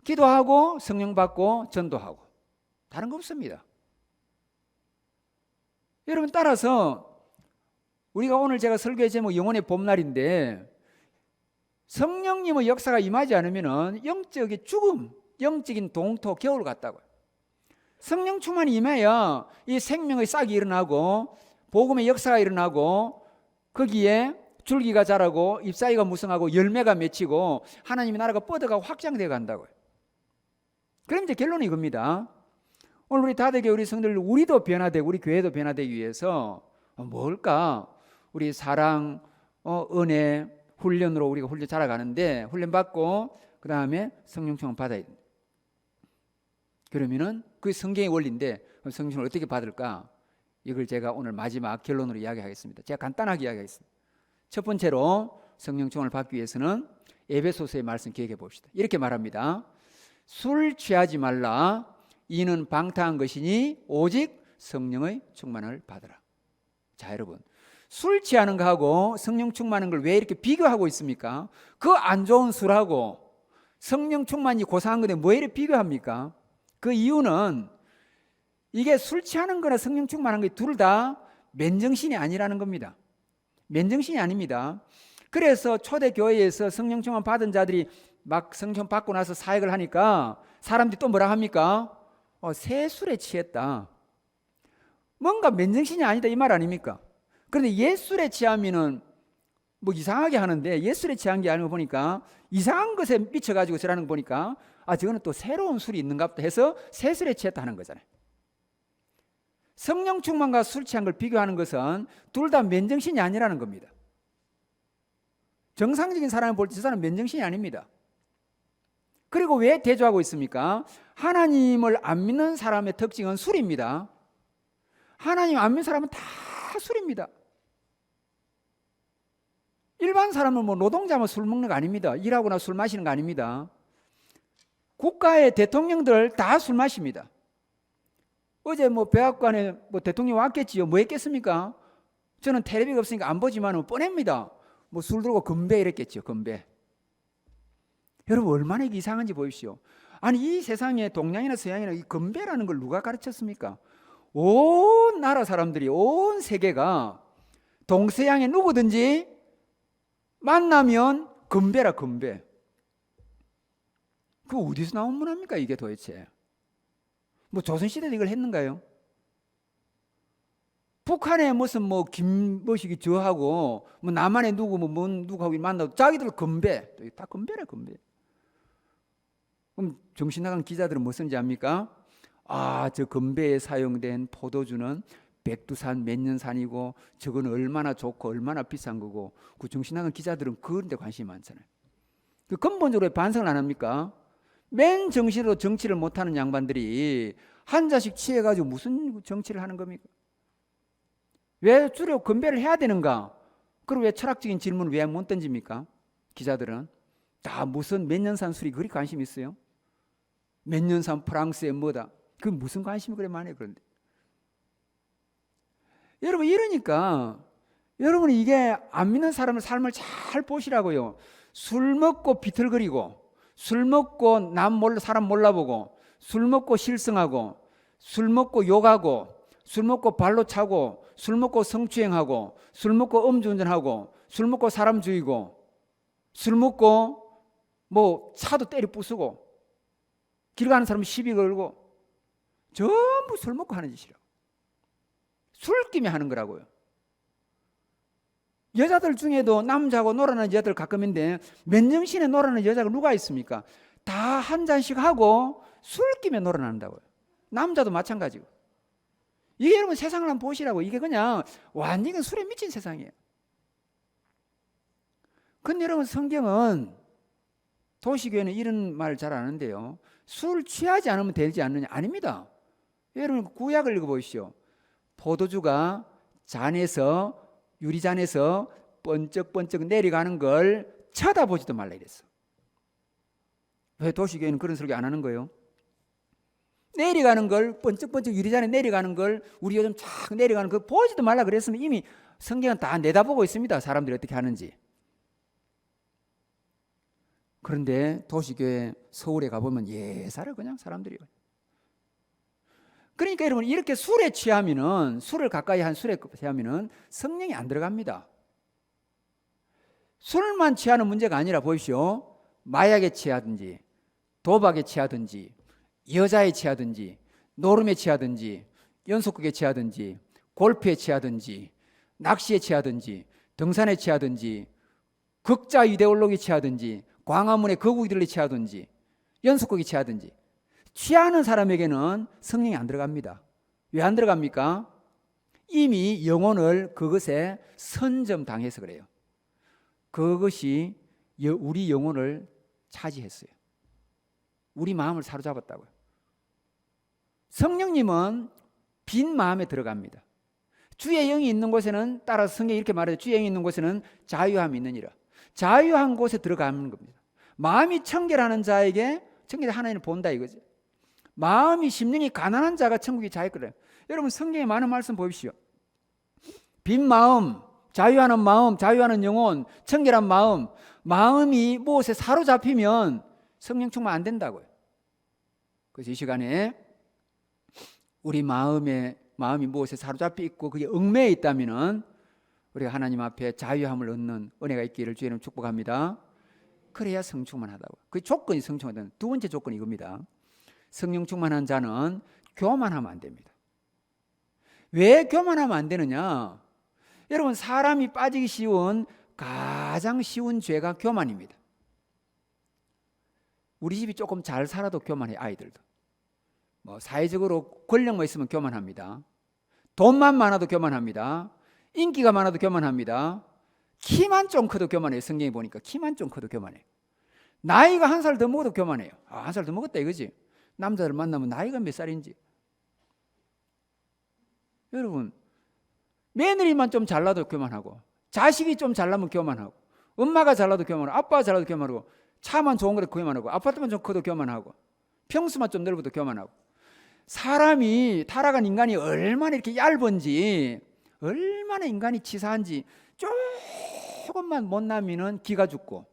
기도하고 성령 받고 전도하고, 다른 거 없습니다. 여러분, 따라서 우리가 오늘 제가 설교의 제목 영혼의 봄날인데, 성령님의 역사가 임하지 않으면 영적인 죽음, 영적인 동토, 겨울 같다고요. 성령 충만이 임해야 이 생명의 싹이 일어나고 복음의 역사가 일어나고 거기에 줄기가 자라고 잎사귀가 무성하고 열매가 맺히고 하나님의 나라가 뻗어가고 확장되어 간다고요. 그럼 이제 결론이 이겁니다. 오늘 우리 다대교회 우리 성도들, 우리도 변화되고 우리 교회도 변화되기 위해서 뭘까? 우리 사랑, 은혜, 훈련으로 우리가 훈련 자라가는데, 훈련 받고 그 다음에 성령 충만 받아야 됩니다. 그러면은 그게 성경의 원리인데, 성령 충만을 어떻게 받을까? 이걸 제가 오늘 마지막 결론으로 이야기하겠습니다. 제가 간단하게 이야기하겠습니다. 첫 번째로 성령 충만을 받기 위해서는 에베소서의 말씀 기억해 봅시다. 이렇게 말합니다. 술 취하지 말라. 이는 방탕한 것이니 오직 성령의 충만을 받으라. 자, 여러분, 술 취하는 거하고 성령 충만한 걸 왜 이렇게 비교하고 있습니까? 그 안 좋은 술하고 성령 충만이 고상한 건데 뭐 이렇게 비교합니까? 그 이유는 이게 술 취하는 거나 성령 충만한 게 둘 다 맨정신이 아니라는 겁니다. 맨정신이 아닙니다. 그래서 초대교회에서 성령 충만 받은 자들이 막 성령 받고 나서 사역을 하니까 사람들이 또 뭐라 합니까? 새 술에 취했다. 뭔가 맨정신이 아니다 이 말 아닙니까? 그런데 옛술에 취하면은 뭐 이상하게 하는데, 옛술에 취한 게 아니고 보니까 이상한 것에 미쳐가지고 저라는 거 보니까 저거는 또 새로운 술이 있는가 보다 해서 새 술에 취했다 하는 거잖아요. 성령 충만과 술 취한 걸 비교하는 것은 둘 다 맨정신이 아니라는 겁니다. 정상적인 사람을 볼 때 저 사람은 맨정신이 아닙니다. 그리고 왜 대조하고 있습니까? 하나님을 안 믿는 사람의 특징은 술입니다. 하나님 안 믿는 사람은 다 술입니다. 일반 사람은 뭐 노동자만 술 먹는 거 아닙니다. 일하거나 술 마시는 거 아닙니다. 국가의 대통령들 다 술 마십니다. 어제 뭐 백악관에 뭐 대통령 왔겠지요. 뭐 했겠습니까? 저는 텔레비가 없으니까 안 보지만 뻔합니다. 뭐 술 들고 건배 이랬겠죠. 건배. 여러분, 얼마나 이상한지 보십시오. 아니, 이 세상에 동양이나 서양이나 이 건배라는 걸 누가 가르쳤습니까? 온 나라 사람들이, 온 세계가 동서양에 누구든지 만나면 건배라, 건배. 그 어디서 나온 문화입니까 이게 도대체? 뭐 조선시대도 이걸 했는가요? 북한에 무슨 뭐 김보식이 저하고 뭐 남한에 누구 뭐 누구하고 만나도 자기들 건배, 다 건배라, 건배. 그럼 정신 나간 기자들은 무슨지 압니까? 저 건배에 사용된 포도주는 백두산 몇 년산이고 저건 얼마나 좋고 얼마나 비싼 거고, 그 정신 나간 기자들은 그런 데 관심이 많잖아요. 그 근본적으로 반성을 안 합니까? 맨 정신으로 정치를 못하는 양반들이 한 잔씩 취해가지고 무슨 정치를 하는 겁니까? 왜 주로 건배를 해야 되는가? 그리고 왜 철학적인 질문을 왜 못 던집니까? 기자들은 다 무슨 몇 년산 술이 그리 관심 있어요? 몇 년산 프랑스의 뭐다? 그 무슨 관심이 그래 많아요? 그런데 여러분, 이러니까 여러분이 이게 안 믿는 사람의 삶을 잘 보시라고요. 술 먹고 비틀거리고, 술 먹고 사람 몰라보고, 술 먹고 실성하고, 술 먹고 욕하고, 술 먹고 발로 차고, 술 먹고 성추행하고, 술 먹고 음주운전하고, 술 먹고 사람 죽이고, 술 먹고 뭐 차도 때려 부수고, 길 가는 사람 시비 걸고, 전부 술 먹고 하는 짓이라고. 술김에 하는 거라고요. 여자들 중에도 남자하고 놀아나는 여자들 가끔인데 맨정신에 놀아나는 여자가 누가 있습니까? 다 한 잔씩 하고 술김에 놀아난다고요. 남자도 마찬가지고. 이게 여러분 세상을 한번 보시라고. 이게 그냥 완전히 술에 미친 세상이에요. 근데 여러분 성경은, 도시교회는 이런 말 잘 안 하는데요, 술 취하지 않으면 되지 않느냐? 아닙니다. 여러분 구약을 읽어보십시오. 포도주가 유리잔에서 번쩍번쩍 내려가는 걸 쳐다보지도 말라 이랬어. 왜 도시교회는 그런 설교 안 하는 거예요? 내려가는 걸, 번쩍번쩍 유리잔에 내려가는 걸, 우리 요즘 착 내려가는 걸 보지도 말라 그랬으면 이미 성경은 다 내다보고 있습니다. 사람들이 어떻게 하는지. 그런데 도시교회 서울에 가보면 예사를 그냥 사람들이. 그러니까 여러분 이렇게 술에 취하면은, 술을 가까이 한 술에 취하면은 성령이 안 들어갑니다. 술만 취하는 문제가 아니라 보십시오. 마약에 취하든지, 도박에 취하든지, 여자에 취하든지, 노름에 취하든지, 연속극에 취하든지, 골프에 취하든지, 낚시에 취하든지, 등산에 취하든지, 극자 이데올로기에 취하든지, 광화문의 거구들에 취하든지, 연속극에 취하든지, 취하는 사람에게는 성령이 안 들어갑니다. 왜 안 들어갑니까? 이미 영혼을 그것에 선점당해서 그래요. 그것이 우리 영혼을 차지했어요. 우리 마음을 사로잡았다고요. 성령님은 빈 마음에 들어갑니다. 주의 영이 있는 곳에는, 따라서 성경이 이렇게 말해요. 주의 영이 있는 곳에는 자유함이 있느니라. 자유한 곳에 들어가는 겁니다. 마음이 청결하는 자에게 청결 하나님을 본다 이거죠. 마음이 심령이 가난한 자가 천국에 자유거든요. 여러분 성경에 많은 말씀 보십시오. 빈 마음, 자유하는 마음, 자유하는 영혼, 청결한 마음, 마음이 무엇에 사로잡히면 성령 충만 안 된다고요. 그래서 이 시간에 우리 마음이 무엇에 사로잡혀 있고 그게 얽매여 있다면은 우리가 하나님 앞에 자유함을 얻는 은혜가 있기를 주의 이름으로 축복합니다. 그래야 성충만하다고. 그 조건이 성충만하다는 두 번째 조건이 이겁니다. 성령 충만한 자는 교만하면 안 됩니다. 왜 교만하면 안 되느냐? 여러분 사람이 빠지기 쉬운 가장 쉬운 죄가 교만입니다. 우리 집이 조금 잘 살아도 교만해. 아이들도 뭐 사회적으로 권력만 있으면 교만합니다. 돈만 많아도 교만합니다. 인기가 많아도 교만합니다. 키만 좀 커도 교만해요. 성경에 보니까 키만 좀 커도 교만해요. 나이가 한 살 더 먹어도 교만해요. 한 살 더 먹었다 이거지. 남자를 만나면 나이가 몇 살인지. 여러분 며느리만 좀 잘나도 교만하고, 자식이 좀 잘나면 교만하고, 엄마가 잘나도 교만하고, 아빠가 잘나도 교만하고, 차만 좋은 거도 교만하고, 아파트만 좀 커도 교만하고, 평수만 좀 넓어도 교만하고. 사람이 타락한 인간이 얼마나 이렇게 얇은지, 얼마나 인간이 치사한지. 조금만 못나면은 기가 죽고,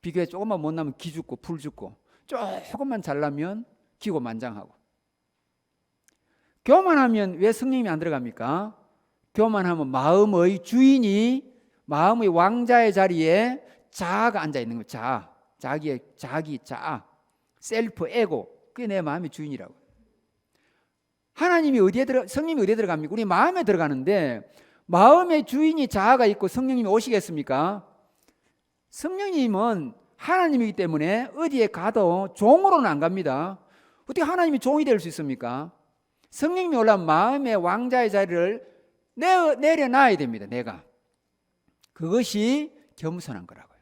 비교해 조금만 못나면 기 죽고 풀 죽고, 조금만 잘나면 기고만장하고. 교만하면 왜 성령이 안 들어갑니까? 교만하면 마음의 주인이, 마음의 왕자의 자리에 자아가 앉아 있는 거예요. 자기 자아, 셀프 에고, 그게 내 마음의 주인이라고. 하나님이 성령이 어디에 들어갑니까? 우리 마음에 들어가는데, 마음의 주인이 자아가 있고 성령님이 오시겠습니까? 성령님은 하나님이기 때문에 어디에 가도 종으로는 안 갑니다. 어떻게 하나님이 종이 될 수 있습니까? 성령님이 올라온 마음의 왕자의 자리를 내려놔야 됩니다. 내가. 그것이 겸손한 거라고요.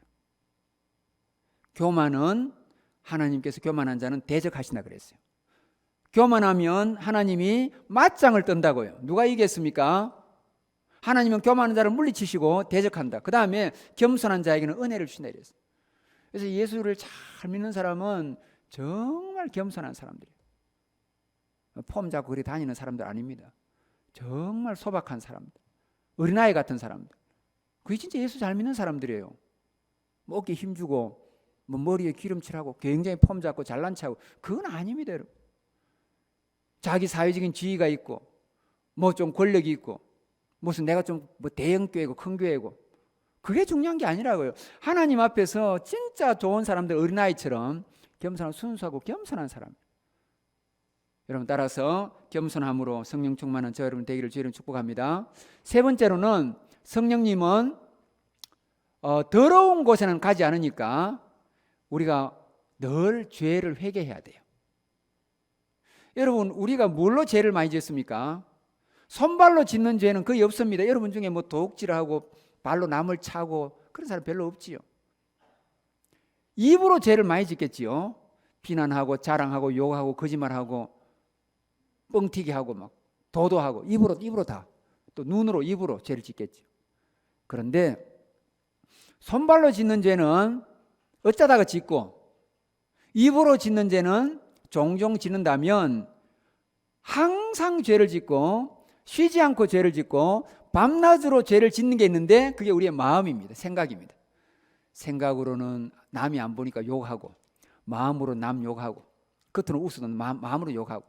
교만은, 하나님께서 교만한 자는 대적하신다 그랬어요. 교만하면 하나님이 맞짱을 뜬다고요. 누가 이기겠습니까? 하나님은 교만한 자를 물리치시고 대적한다. 그 다음에 겸손한 자에게는 은혜를 주신다 이랬어요. 그래서 예수를 잘 믿는 사람은 정말 겸손한 사람들이에요. 폼 잡고 그리 다니는 사람들 아닙니다. 정말 소박한 사람들, 어린아이 같은 사람들. 그게 진짜 예수 잘 믿는 사람들이에요. 뭐 어깨에 힘주고 뭐 머리에 기름칠하고 굉장히 폼 잡고 잘난 척하고 그건 아닙니다, 여러분. 자기 사회적인 지위가 있고 뭐 좀 권력이 있고 무슨 내가 좀 뭐 대형 교회고 큰 교회고 그게 중요한 게 아니라고요. 하나님 앞에서 진짜 좋은 사람들, 어린아이처럼 겸손하고 순수하고 겸손한 사람. 여러분, 따라서 겸손함으로 성령 충만한 저 여러분 되기를 주의 이름으로 축복합니다. 세 번째로는 성령님은 더러운 곳에는 가지 않으니까 우리가 늘 죄를 회개해야 돼요. 여러분, 우리가 뭘로 죄를 많이 짓습니까? 손발로 짓는 죄는 거의 없습니다. 여러분 중에 뭐 도둑질하고 발로 남을 차고 그런 사람 별로 없지요. 입으로 죄를 많이 짓겠지요. 비난하고 자랑하고 욕하고 거짓말하고 뻥튀기 하고 막 도도하고 입으로 다, 또 눈으로 입으로 죄를 짓겠죠. 그런데 손발로 짓는 죄는 어쩌다가 짓고 입으로 짓는 죄는 종종 짓는다면 항상 죄를 짓고 쉬지 않고 죄를 짓고 밤낮으로 죄를 짓는 게 있는데 그게 우리의 마음입니다. 생각입니다. 생각으로는 남이 안 보니까 욕하고 마음으로 남 욕하고 겉으로는 웃어도 마음으로 욕하고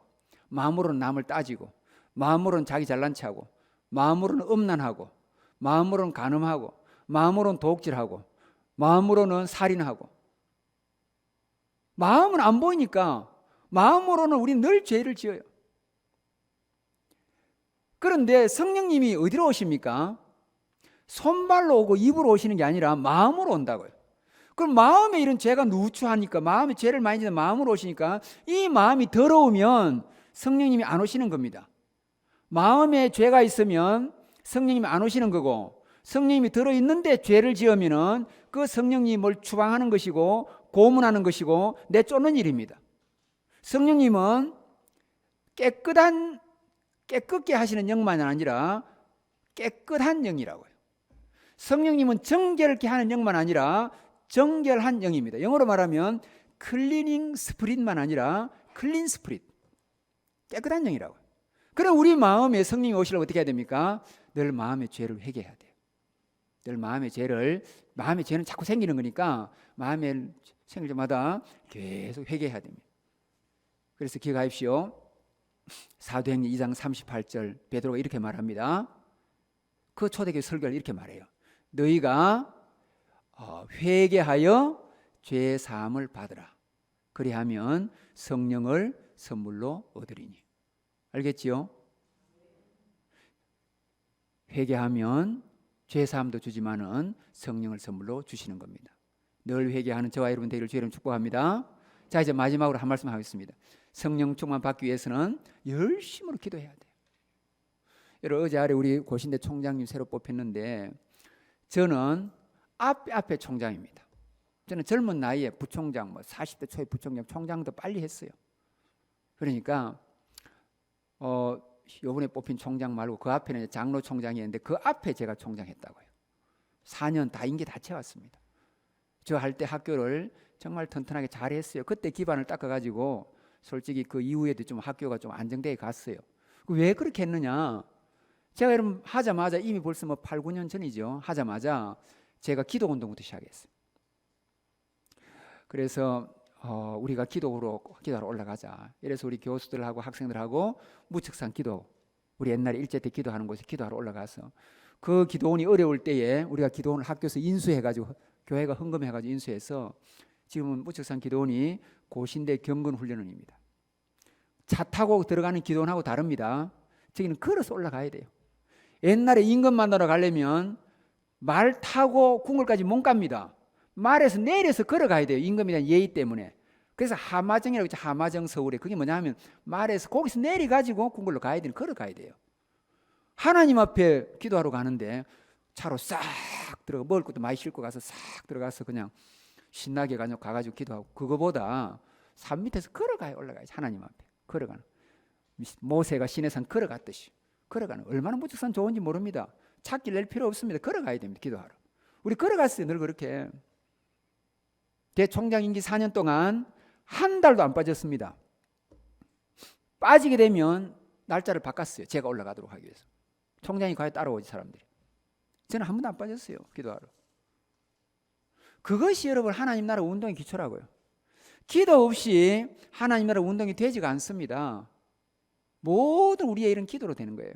마음으로는 남을 따지고 마음으로는 자기 잘난 척하고 마음으로는 음란하고 마음으로는 간음하고 마음으로는 도둑질하고 마음으로는 살인하고 마음은 안 보이니까 마음으로는 우리는 늘 죄를 지어요. 그런데 성령님이 어디로 오십니까? 손발로 오고 입으로 오시는 게 아니라 마음으로 온다고요. 그럼 마음에 이런 죄가 누추하니까 마음에 죄를 많이 짓는 마음으로 오시니까 이 마음이 더러우면 성령님이 안 오시는 겁니다. 마음에 죄가 있으면 성령님이 안 오시는 거고 성령님이 들어있는데 죄를 지으면은 그 성령님이 뭘 추방하는 것이고 고문하는 것이고 내쫓는 일입니다. 성령님은 깨끗게 하시는 영만이 아니라 깨끗한 영이라고요. 성령님은 정결케 하는 영만 아니라 정결한 영입니다. 영어로 말하면 클리닝 스피릿만 아니라 클린 스피릿, 깨끗한 영이라고요. 그럼 우리 마음에 성령이 오시려면 어떻게 해야 됩니까? 늘 마음의 죄를 회개해야 돼요. 늘 마음의 죄는 자꾸 생기는 거니까 마음에 생길 때마다 계속 회개해야 됩니다. 그래서 기억하십시오. 사도행전 2장 38절 베드로가 이렇게 말합니다. 그 초대교회 설교를 이렇게 말해요. 너희가 회개하여 죄 사함을 받으라. 그리하면 성령을 선물로 얻으리니. 알겠지요? 회개하면 죄 사함도 주지만은 성령을 선물로 주시는 겁니다. 늘 회개하는 저와 여러분 되기를 주의 이름으로 축복합니다. 자, 이제 마지막으로 한 말씀 하겠습니다. 성령 충만 받기 위해서는 열심으로 기도해야 돼요. 여러분, 어제 아래 우리 고신대 총장님 새로 뽑혔는데 저는 앞에 총장입니다. 저는 젊은 나이에 부총장, 40대 초에 부총장, 총장도 빨리 했어요. 그러니까 이번에 뽑힌 총장 말고 그 앞에는 장로 총장이었는데 그 앞에 제가 총장 했다고요. 4년 다 임기 다 채웠습니다. 저 할 때 학교를 정말 튼튼하게 잘했어요. 그때 기반을 닦아가지고 솔직히 그 이후에도 좀 학교가 좀 안정되게 갔어요. 왜 그렇게 했느냐? 제가 여러분 하자마자 이미 벌써 8, 9년 전이죠. 하자마자 제가 기도운동부터 시작했어요. 그래서 우리가 기도하러 올라가자. 이래서 우리 교수들하고 학생들하고 무척산 기도, 우리 옛날에 일제 때 기도하는 곳에 기도하러 올라가서 그 기도원이 어려울 때에 우리가 기도원을 학교에서 인수해가지고 교회가 헌금해가지고 인수해서 지금은 무척산 기도원이 고신대 경건훈련원입니다. 차 타고 들어가는 기도원하고 다릅니다. 저기는 걸어서 올라가야 돼요. 옛날에 임금 만나러 가려면 말 타고 궁궐까지 못 갑니다. 말에서 내려서 걸어가야 돼요. 임금에 대한 예의 때문에. 그래서 하마정이라고 있죠. 하마정 서울에. 그게 뭐냐 하면 말에서 거기서 내려가지고 궁궐로 가야 돼요. 걸어가야 돼요. 하나님 앞에 기도하러 가는데 차로 싹 들어가 먹을 것도 많이 싣고 가서 싹 들어가서 그냥 신나게 가가지고 기도하고, 그거보다 산 밑에서 걸어가야 올라가야지. 하나님 앞에 걸어가는, 모세가 시내산 걸어갔듯이 걸어가는, 얼마나 무척산 좋은지 모릅니다. 찾길 낼 필요 없습니다. 걸어가야 됩니다. 기도하러. 우리 걸어갔어요. 늘 그렇게. 대총장 임기 4년 동안 한 달도 안 빠졌습니다. 빠지게 되면 날짜를 바꿨어요. 제가 올라가도록 하기 위해서. 총장이 과연 따라오지 사람들이. 저는 한 번도 안 빠졌어요. 기도하러. 그것이 여러분 하나님 나라 운동의 기초라고요. 기도 없이 하나님 나라 운동이 되지가 않습니다. 모든 우리의 일은 기도로 되는 거예요.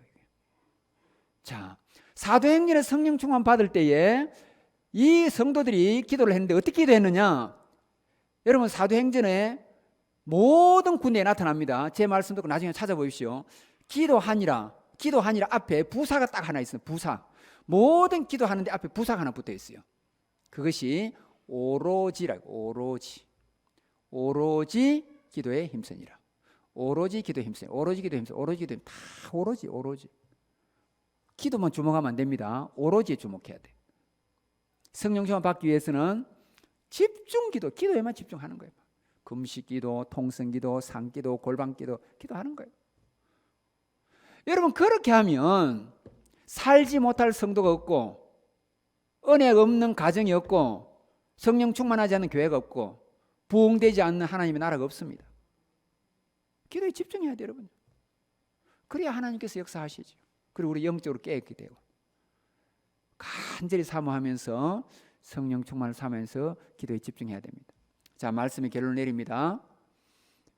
자, 사도행전에 성령 충만 받을 때에 이 성도들이 기도를 했는데 어떻게 기도했느냐? 여러분 사도행전에 모든 군대에 나타납니다. 제 말씀 듣고 나중에 찾아보십시오. 기도하니라 앞에 부사가 딱 하나 있어요. 부사. 모든 기도하는데 앞에 부사가 하나 붙어 있어요. 그것이 오로지라고. 오로지 기도에 힘쓰니라. 오로지 기도에 힘쓰니라. 오로지 기도에 힘쓰니라. 오로지 기도에 다 오로지. 기도만 주목하면 안 됩니다. 오로지에 주목해야 돼. 성령 충만 받기 위해서는 집중 기도에만 집중하는 거예요. 금식 기도, 통성 기도, 상 기도, 골방 기도, 기도하는 거예요. 여러분 그렇게 하면 살지 못할 성도가 없고 은혜 없는 가정이 없고 성령 충만하지 않는 교회가 없고 부흥되지 않는 하나님의 나라가 없습니다. 기도에 집중해야 돼요, 여러분. 그래야 하나님께서 역사하시죠. 그리고 우리 영적으로 깨닫게 되고 간절히 사모하면서 성령 충만을 사면서 기도에 집중해야 됩니다. 자, 말씀의 결론을 내립니다.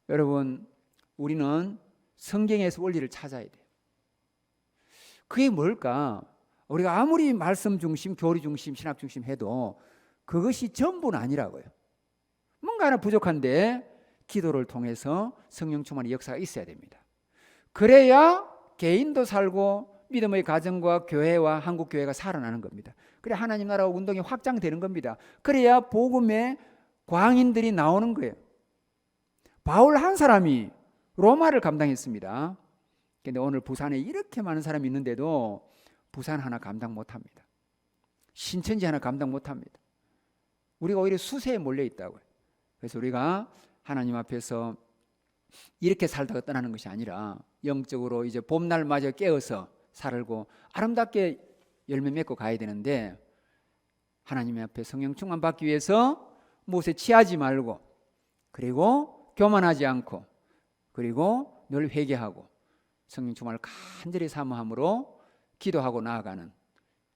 여러분, 우리는 성경에서 원리를 찾아야 돼요. 그게 뭘까? 우리가 아무리 말씀 중심, 교리 중심, 신학 중심 해도 그것이 전부는 아니라고요. 뭔가 하나 부족한데 기도를 통해서 성령 충만의 역사가 있어야 됩니다. 그래야 개인도 살고 믿음의 가정과 교회와 한국 교회가 살아나는 겁니다. 그래야 하나님 나라 운동이 확장되는 겁니다. 그래야 복음의 광인들이 나오는 거예요. 바울 한 사람이 로마를 감당했습니다. 그런데 오늘 부산에 이렇게 많은 사람이 있는데도 부산 하나 감당 못합니다. 신천지 하나 감당 못합니다. 우리가 오히려 수세에 몰려 있다고요. 그래서 우리가 하나님 앞에서 이렇게 살다가 떠나는 것이 아니라 영적으로 이제 봄날마저 깨어서 살고 아름답게 열매 맺고 가야 되는데 하나님 앞에 성령 충만 받기 위해서 무엇에 취하지 말고 그리고 교만하지 않고 그리고 늘 회개하고 성령 충만을 간절히 사모함으로 기도하고 나아가는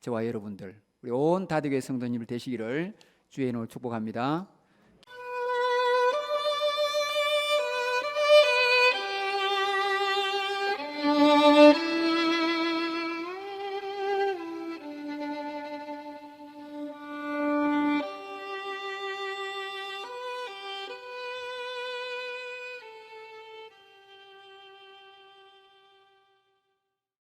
저와 여러분들 우리 온 다대교회 성도님들 되시기를 주의 이름으로 축복합니다.